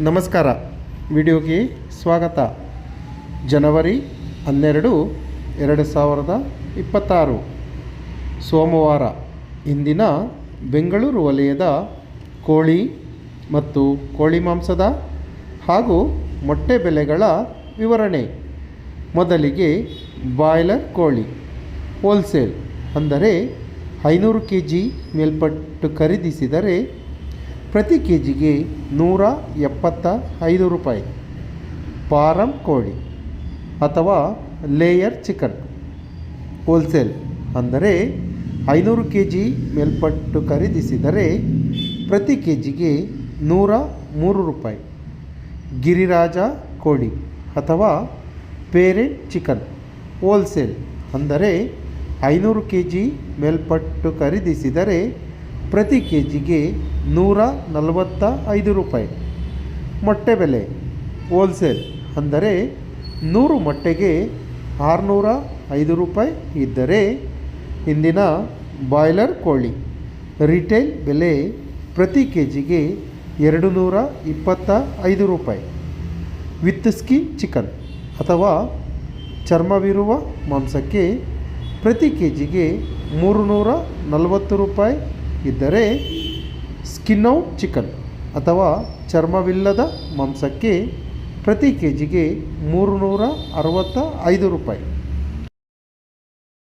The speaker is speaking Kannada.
ನಮಸ್ಕಾರ. ವಿಡಿಯೋಗೆ ಸ್ವಾಗತ. ಜನವರಿ 12, 2026 ಸೋಮವಾರ. ಇಂದಿನ ಬೆಂಗಳೂರು ವಲಯದ ಕೋಳಿ ಮತ್ತು ಕೋಳಿ ಮಾಂಸದ ಹಾಗೂ ಮೊಟ್ಟೆ ಬೆಲೆಗಳ ವಿವರಣೆ. ಮೊದಲಿಗೆ ಬಾಯ್ಲರ್ ಕೋಳಿ ಹೋಲ್ಸೇಲ್ ಅಂದರೆ 500 kg ಮೇಲ್ಪಟ್ಟು ಖರೀದಿಸಿದರೆ ಪ್ರತಿ ಕೆ ಜಿಗೆ 175 ರೂಪಾಯಿ. ಫಾರಂ ಕೋಳಿ ಅಥವಾ ಲೇಯರ್ ಚಿಕನ್ ಹೋಲ್ಸೇಲ್ ಅಂದರೆ 500 kg ಮೇಲ್ಪಟ್ಟು ಖರೀದಿಸಿದರೆ ಪ್ರತಿ ಕೆ ಜಿಗೆ 103 ರೂಪಾಯಿ. ಗಿರಿರಾಜ ಕೋಳಿ ಅಥವಾ ಪೇರೆಂಟ್ ಚಿಕನ್ ಹೋಲ್ಸೇಲ್ ಅಂದರೆ 500 kg ಮೇಲ್ಪಟ್ಟು ಖರೀದಿಸಿದರೆ ಪ್ರತಿ ಕೆ ಜಿಗೆ 145 ರೂಪಾಯಿ. ಮೊಟ್ಟೆ ಬೆಲೆ ಹೋಲ್ಸೇಲ್ ಅಂದರೆ 100 ಮೊಟ್ಟೆಗೆ 605 ರೂಪಾಯಿ ಇದ್ದರೆ, ಇಂದಿನ ಬಾಯ್ಲರ್ ಕೋಳಿ ರಿಟೇಲ್ ಬೆಲೆ ಪ್ರತಿ ಕೆ ಜಿಗೆ 225 ರೂಪಾಯಿ. ವಿತ್ ಸ್ಕಿನ್ ಚಿಕನ್ ಅಥವಾ ಚರ್ಮವಿರುವ ಮಾಂಸಕ್ಕೆ ಪ್ರತಿ ಕೆ ಜಿಗೆ 340 ರೂಪಾಯಿ ಇದ್ದರೆ, ಸ್ಕಿನ್ ಔಟ್ ಚಿಕನ್ ಅಥವಾ ಚರ್ಮವಿಲ್ಲದ ಮಾಂಸಕ್ಕೆ ಪ್ರತಿ ಕೆ ಜಿಗೆ 365 ರೂಪಾಯಿ.